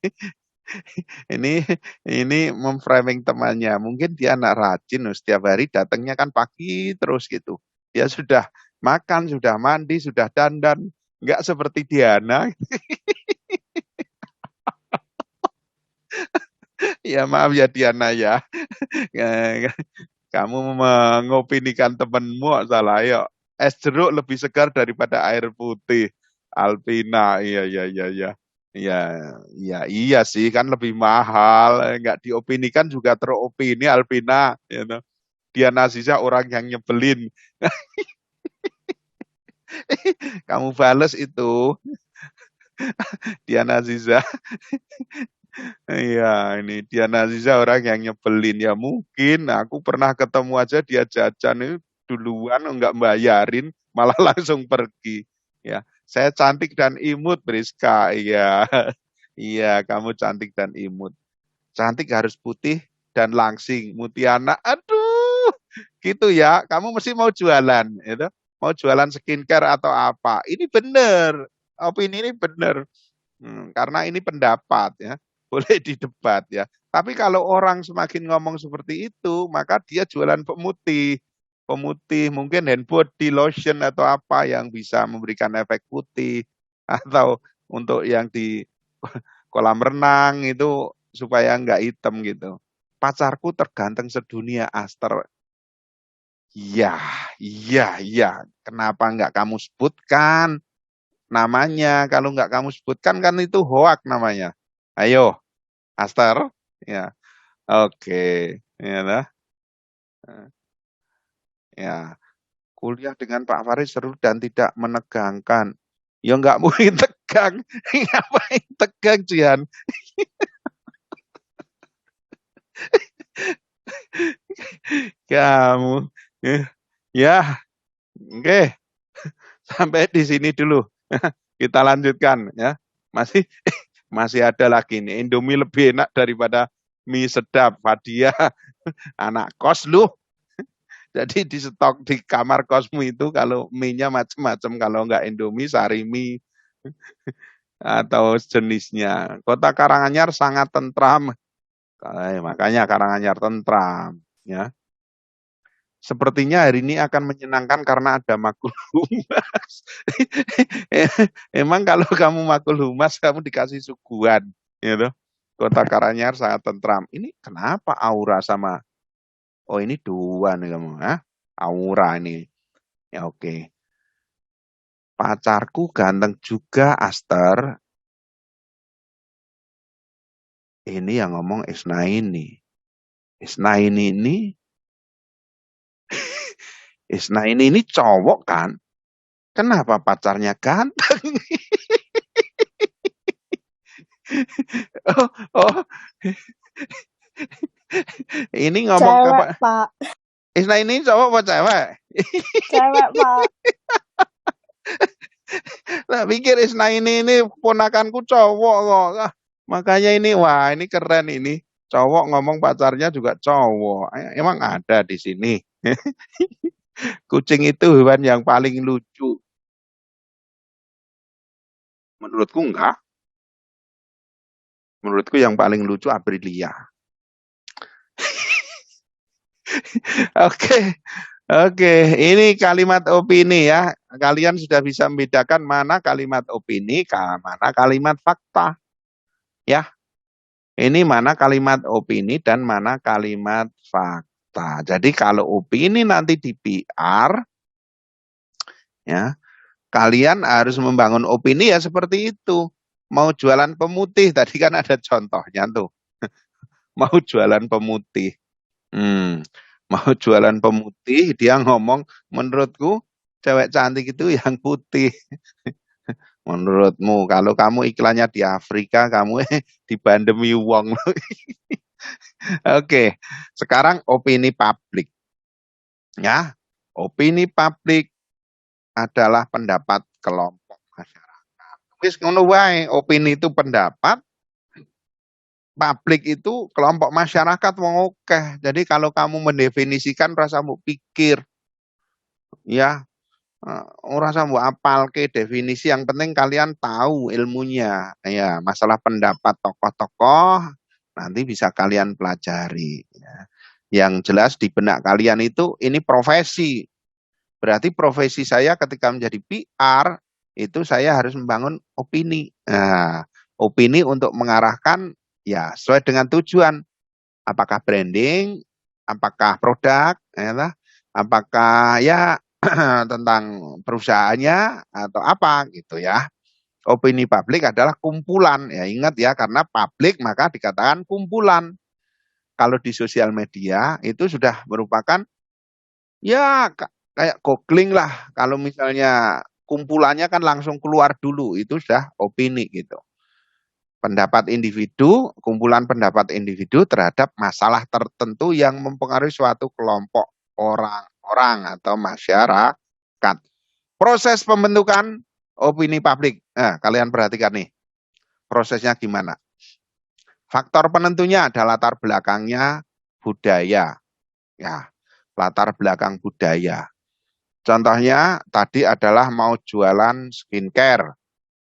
Ini memframing temannya. Mungkin dia anak rajin, setiap hari datangnya kan pagi terus gitu. Dia sudah makan, sudah mandi, sudah dandan. Enggak seperti Diana. Ya maaf ya Diana ya. Kamu mengopinikan temanmu salah ya. Es jeruk lebih segar daripada air putih. Alpina, iya. Iya sih kan lebih mahal, nggak diopinikan juga teropini Alpina, Diana Aziza orang yang nyebelin. Kamu bales itu, Diana Aziza. Iya, ini Diana Aziza orang yang nyebelin ya mungkin. Aku pernah ketemu aja dia jajan itu duluan nggak bayarin, malah langsung pergi. Ya, saya cantik dan imut, Priska. Iya, iya, kamu cantik dan imut. Cantik harus putih dan langsing. Mutiana, aduh, gitu ya. Kamu mesti mau jualan, gitu. Mau jualan skincare atau apa? Ini benar, opini ini benar. Karena ini pendapat ya, boleh didebat ya. Tapi kalau orang semakin ngomong seperti itu, maka dia jualan pemutih. Pemutih mungkin hand body lotion atau apa yang bisa memberikan efek putih. Atau untuk yang di kolam renang itu supaya nggak hitam gitu. Pacarku terganteng sedunia, Aster. Iya. Kenapa nggak kamu sebutkan namanya? Kalau nggak kamu sebutkan kan itu hoak namanya. Ayo, Aster. Ya, oke. Ya, lah. Ya, kuliah dengan Pak Farid seru dan tidak menegangkan. Ya nggak mungkin tegang. Ngapain tegang, Jian? Kamu. Ya, oke. Sampai di sini dulu. Kita lanjutkan ya. Masih ada lagi nih. Indomie lebih enak daripada mie sedap. Fadia anak kos lu. Jadi di stok di kamar kosmu itu kalau mie-nya macam-macam, kalau enggak Indomie, Sarimi atau jenisnya. Kota Karanganyar sangat tentram. Makanya Karanganyar tentram ya. Sepertinya hari ini akan menyenangkan karena ada makul humas. Emang kalau kamu makul humas, kamu dikasih suguhan, gitu. Kota Karanganyar sangat tentram. Ini kenapa Aura sama, oh ini dua nih kamu, Aura ini. Ya oke. Pacarku ganteng juga, Aster. Ini yang ngomong Isnaini. Isnaini ini cowok kan? Kenapa pacarnya ganteng? oh, ini ngomong Cewek, apa? Pak. Isnaini cowok apa cewek? Cewek, Pak. Nah, pikir Isnaini ini ponakanku cowok kok. Makanya ini, wah ini keren ini. Cowok ngomong pacarnya juga cowok. Emang ada di sini. Kucing itu hewan yang paling lucu. Menurutku enggak. Menurutku yang paling lucu Aprilia. Oke, ini kalimat opini ya. Kalian sudah bisa membedakan mana kalimat opini, mana kalimat fakta. Ya, ini mana kalimat opini dan mana kalimat fakta. Jadi kalau opini nanti di PR, ya, kalian harus membangun opini ya seperti itu. Mau jualan pemutih, tadi kan ada contohnya tuh. Mau jualan pemutih. Mau jualan pemutih, dia ngomong, menurutku cewek cantik itu yang putih. Menurutmu, kalau kamu iklannya di Afrika, kamu dibandemi wong. Oke, sekarang opini publik. Ya, opini publik adalah pendapat kelompok masyarakat. Wis ngono wae, opini itu pendapat, publik itu kelompok masyarakat wong akeh. Jadi kalau kamu mendefinisikan rasa mbok pikir, ya ora usah mbok apalke definisi, yang penting kalian tahu ilmunya. Ya, masalah pendapat tokoh-tokoh nanti bisa kalian pelajari. Ya. Yang jelas di benak kalian itu ini profesi. Berarti profesi saya ketika menjadi PR itu saya harus membangun opini. Nah, opini untuk mengarahkan ya sesuai dengan tujuan. Apakah branding, apakah produk, ya, apakah ya tentang perusahaannya atau apa gitu ya. Opini publik adalah kumpulan. Ya ingat ya, karena publik maka dikatakan kumpulan. Kalau di sosial media itu sudah merupakan ya kayak googling lah. Kalau misalnya kumpulannya kan langsung keluar dulu, itu sudah opini gitu. Pendapat individu, kumpulan pendapat individu terhadap masalah tertentu yang mempengaruhi suatu kelompok orang atau masyarakat. Proses pembentukan opini publik. Nah, kalian perhatikan nih, prosesnya gimana. Faktor penentunya ada latar belakangnya budaya. Ya, latar belakang budaya. Contohnya tadi adalah mau jualan skincare,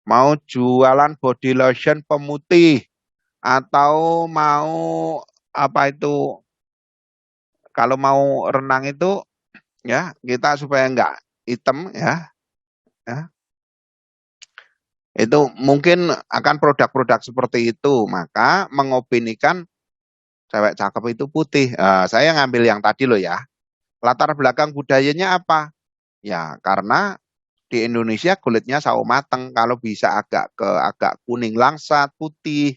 mau jualan body lotion pemutih, atau mau apa itu, kalau mau renang itu ya kita supaya enggak hitam ya, itu mungkin akan produk-produk seperti itu, maka mengopinikan cewek cakep itu putih. Saya ngambil yang tadi loh ya. Latar belakang budayanya apa? Ya karena di Indonesia kulitnya sawo mateng, kalau bisa agak kuning langsat putih,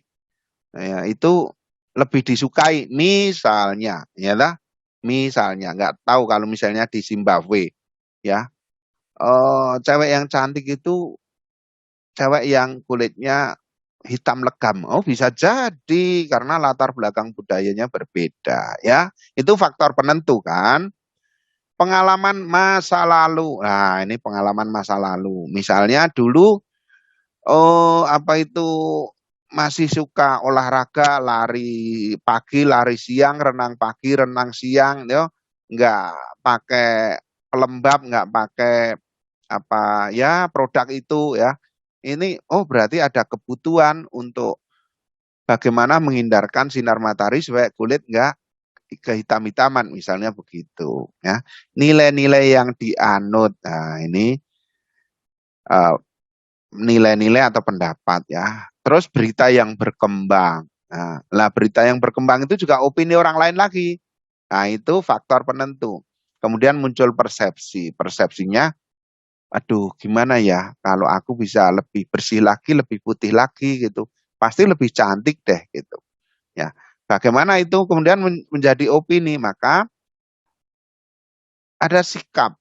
ya, itu lebih disukai. Misalnya, ya lah, misalnya nggak tahu kalau misalnya di Zimbabwe, ya, cewek yang cantik itu cewek yang kulitnya hitam legam. Oh bisa jadi karena latar belakang budayanya berbeda, ya. Itu faktor penentu kan. Pengalaman masa lalu. Nah, ini pengalaman masa lalu. Misalnya dulu apa itu masih suka olahraga, lari pagi, lari siang, renang pagi, renang siang, ya. Nggak pakai pelembab, nggak pakai apa ya produk itu ya. Ini berarti ada kebutuhan untuk bagaimana menghindarkan sinar matahari supaya kulit nggak kehitam-hitaman, misalnya begitu ya. Nilai-nilai yang dianut, nah ini nilai-nilai atau pendapat ya. Terus berita yang berkembang, Nah, berita yang berkembang itu juga opini orang lain lagi. Nah, itu faktor penentu. Kemudian muncul persepsi. Persepsinya, aduh gimana ya kalau aku bisa lebih bersih lagi, lebih putih lagi gitu. Pasti lebih cantik deh gitu. Ya, bagaimana itu kemudian menjadi opini? Maka ada sikap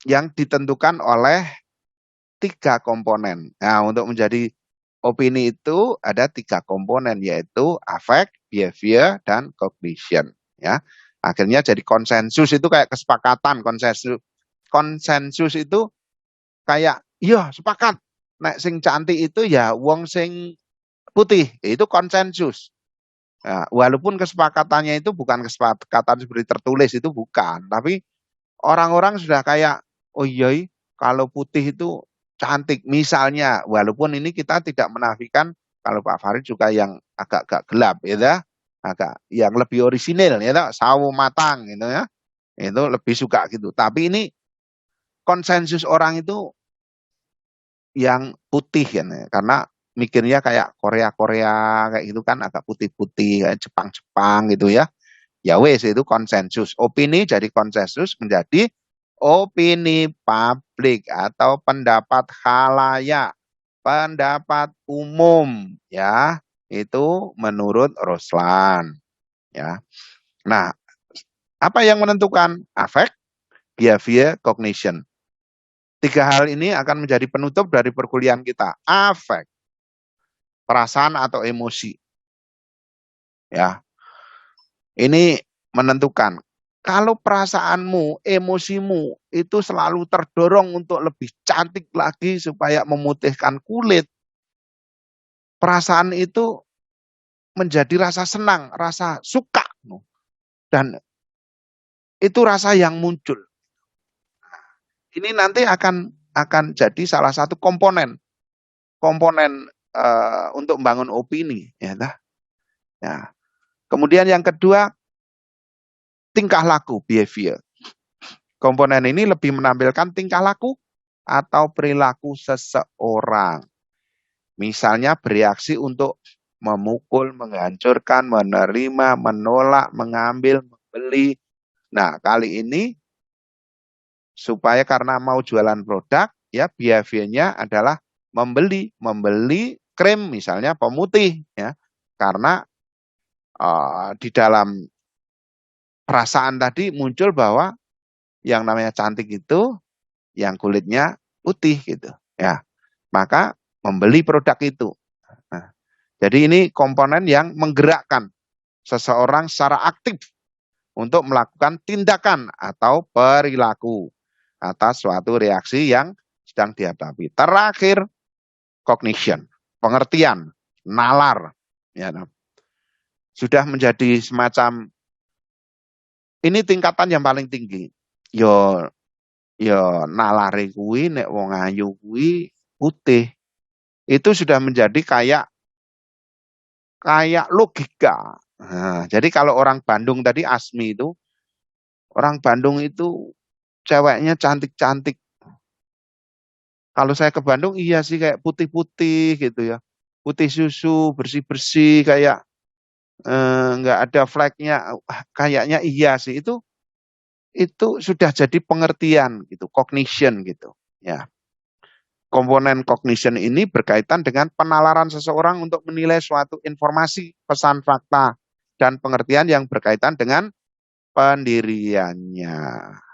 yang ditentukan oleh 3 komponen. Nah, untuk menjadi opini itu ada 3 komponen, yaitu affect, behavior, dan cognition. Ya, akhirnya jadi konsensus itu kayak kesepakatan. Konsensus itu kayak, iya sepakat. Nek sing cantik itu ya wong sing putih, itu konsensus. Nah, walaupun kesepakatannya itu bukan kesepakatan seperti tertulis, itu bukan. Tapi orang-orang sudah kayak, oh iya, kalau putih itu cantik. Misalnya, walaupun ini kita tidak menafikan kalau Pak Farid juga yang agak-agak gelap, ya, agak yang lebih orisinil, ya, sawo matang, gitu ya, itu lebih suka gitu. Tapi ini konsensus orang itu yang putih ya, karena mikirnya kayak Korea-Korea kayak gitu kan agak putih-putih, kayak Jepang-Jepang gitu ya. Ya wes itu konsensus. Opini jadi konsensus menjadi opini publik atau pendapat khalayak, pendapat umum ya. Itu menurut Ruslan ya. Nah, apa yang menentukan affect, behavior, cognition? 3 hal ini akan menjadi penutup dari perkuliahan kita. Affect, perasaan atau emosi. Ya. Ini menentukan. Kalau perasaanmu, emosimu itu selalu terdorong untuk lebih cantik lagi supaya memutihkan kulit, perasaan itu menjadi rasa senang, rasa suka. Dan itu rasa yang muncul. Ini nanti akan jadi salah satu komponen untuk membangun opini, ya. Ya. Kemudian yang kedua, tingkah laku, behavior. Komponen ini lebih menampilkan tingkah laku atau perilaku seseorang. Misalnya bereaksi untuk memukul, menghancurkan, menerima, menolak, mengambil, membeli. Nah, kali ini supaya karena mau jualan produk, ya behaviornya adalah membeli krim misalnya pemutih, ya, karena di dalam perasaan tadi muncul bahwa yang namanya cantik itu yang kulitnya putih gitu, ya, maka membeli produk itu. Nah, jadi ini komponen yang menggerakkan seseorang secara aktif untuk melakukan tindakan atau perilaku atas suatu reaksi yang sedang dihadapi. Terakhir, cognition, pengertian, nalar, ya, sudah menjadi semacam ini tingkatan yang paling tinggi. Yo nalare kuwi nek wong ayu kuwi putih. Itu sudah menjadi kayak logika. Nah, jadi kalau orang Bandung tadi Asmi itu, orang Bandung itu ceweknya cantik-cantik. Kalau saya ke Bandung, iya sih kayak putih-putih gitu ya. Putih susu, bersih-bersih, kayak nggak ada flagnya. Kayaknya iya sih. Itu sudah jadi pengertian gitu, cognition gitu. Ya. Komponen cognition ini berkaitan dengan penalaran seseorang untuk menilai suatu informasi, pesan fakta, dan pengertian yang berkaitan dengan pendiriannya.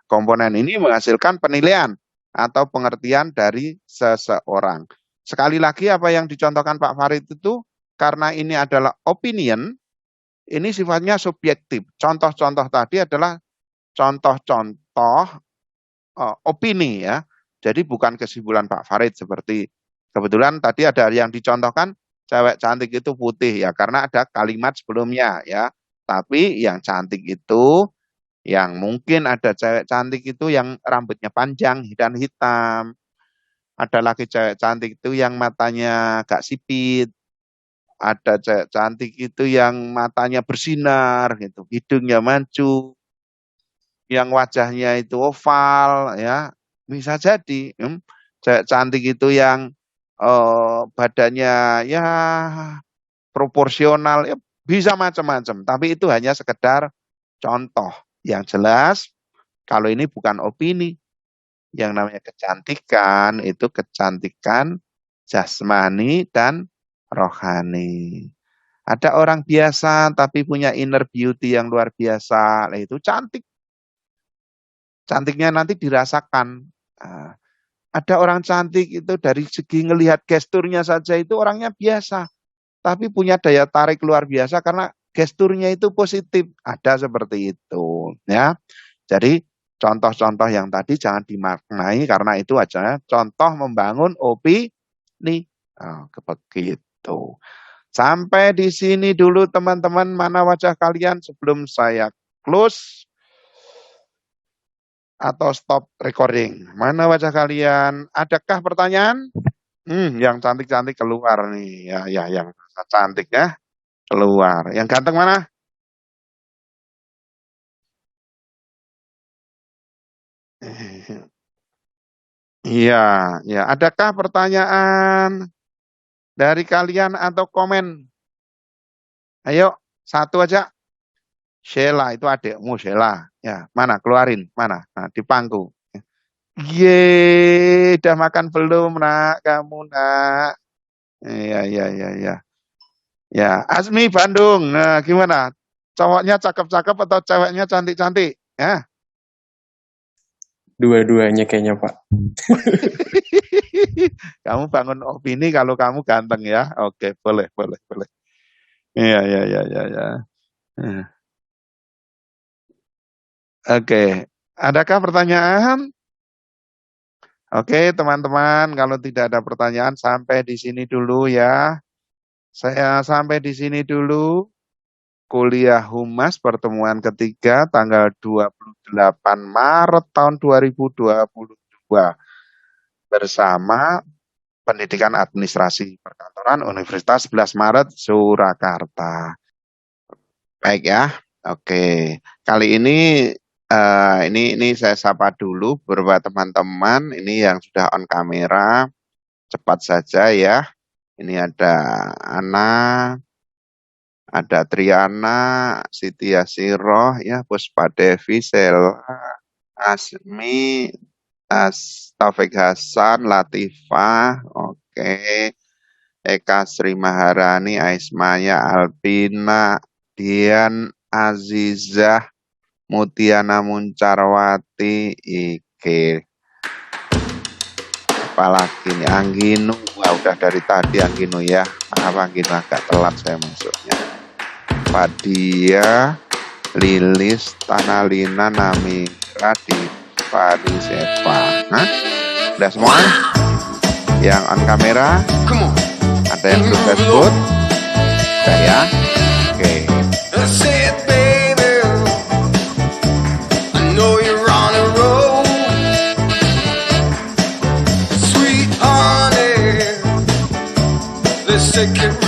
Komponen ini menghasilkan penilaian atau pengertian dari seseorang. Sekali lagi apa yang dicontohkan Pak Farid itu, karena ini adalah opinion, ini sifatnya subjektif. Contoh-contoh tadi adalah contoh-contoh opini ya. Jadi bukan kesimpulan Pak Farid seperti kebetulan tadi ada yang dicontohkan cewek cantik itu putih ya karena ada kalimat sebelumnya ya. Tapi yang cantik itu yang mungkin ada cewek cantik itu yang rambutnya panjang dan hitam. Ada lagi cewek cantik itu yang matanya agak sipit. Ada cewek cantik itu yang matanya bersinar gitu, hidungnya mancung, yang wajahnya itu oval ya. Bisa jadi cewek cantik itu yang badannya ya proporsional, ya bisa macam-macam. Tapi itu hanya sekedar contoh. Yang jelas, kalau ini bukan opini, yang namanya kecantikan itu kecantikan jasmani dan rohani. Ada orang biasa tapi punya inner beauty yang luar biasa, nah itu cantik. Cantiknya nanti dirasakan. Nah, ada orang cantik itu dari segi ngelihat gesturnya saja itu orangnya biasa, tapi punya daya tarik luar biasa karena gesturnya itu positif. Ada seperti itu, ya. Jadi contoh-contoh yang tadi jangan dimaknai karena itu aja contoh membangun opini. Begitu. Sampai di sini dulu teman-teman, mana wajah kalian sebelum saya close atau stop recording. Mana wajah kalian? Adakah pertanyaan? Yang cantik-cantik keluar nih. Ya, yang cantik ya keluar. Yang ganteng mana? Iya, ya. Adakah pertanyaan dari kalian atau komen? Ayo, satu aja. Sheila, itu adikmu Sheila. Ya, mana? Keluarin, mana? Nah, di pangku. Ye, udah makan belum, nak? Kamu, nak? Iya. Ya, Asmi Bandung. Nah, gimana? Cowoknya cakep-cakep atau ceweknya cantik-cantik? Ya. Dua-duanya kayaknya, Pak. Kamu bangun opini kalau kamu ganteng ya. Oke, boleh. Iya. Oke, adakah pertanyaan? Oke, teman-teman, kalau tidak ada pertanyaan sampai di sini dulu ya. Saya sampai di sini dulu. Kuliah Humas pertemuan ketiga tanggal 28 Maret tahun 2022 bersama Pendidikan Administrasi Perkantoran Universitas 11 Maret Surakarta. Baik ya. Oke. Kali ini saya sapa dulu beberapa teman-teman ini yang sudah on kamera. Cepat saja ya. Ini ada Ana, ada Triana, Siti Yasiroh, ya, Puspa Devi, Sela, Asmi, Taufik Hasan, Latifah, oke, Eka Sri Maharani, Aismaya, Alpina, Dian, Azizah, Mutiana Muncarwati, Ike. Apalagi nih, Angginu, wah udah dari tadi Angginu ya, maaf Angginu agak telat saya masuknya. Fadia, Lilis, Tanalina, Namira, Divari, Sepa. Nah, udah semua? Yang on kamera? Ada yang belum Facebook? Udah ya? Oke. Take it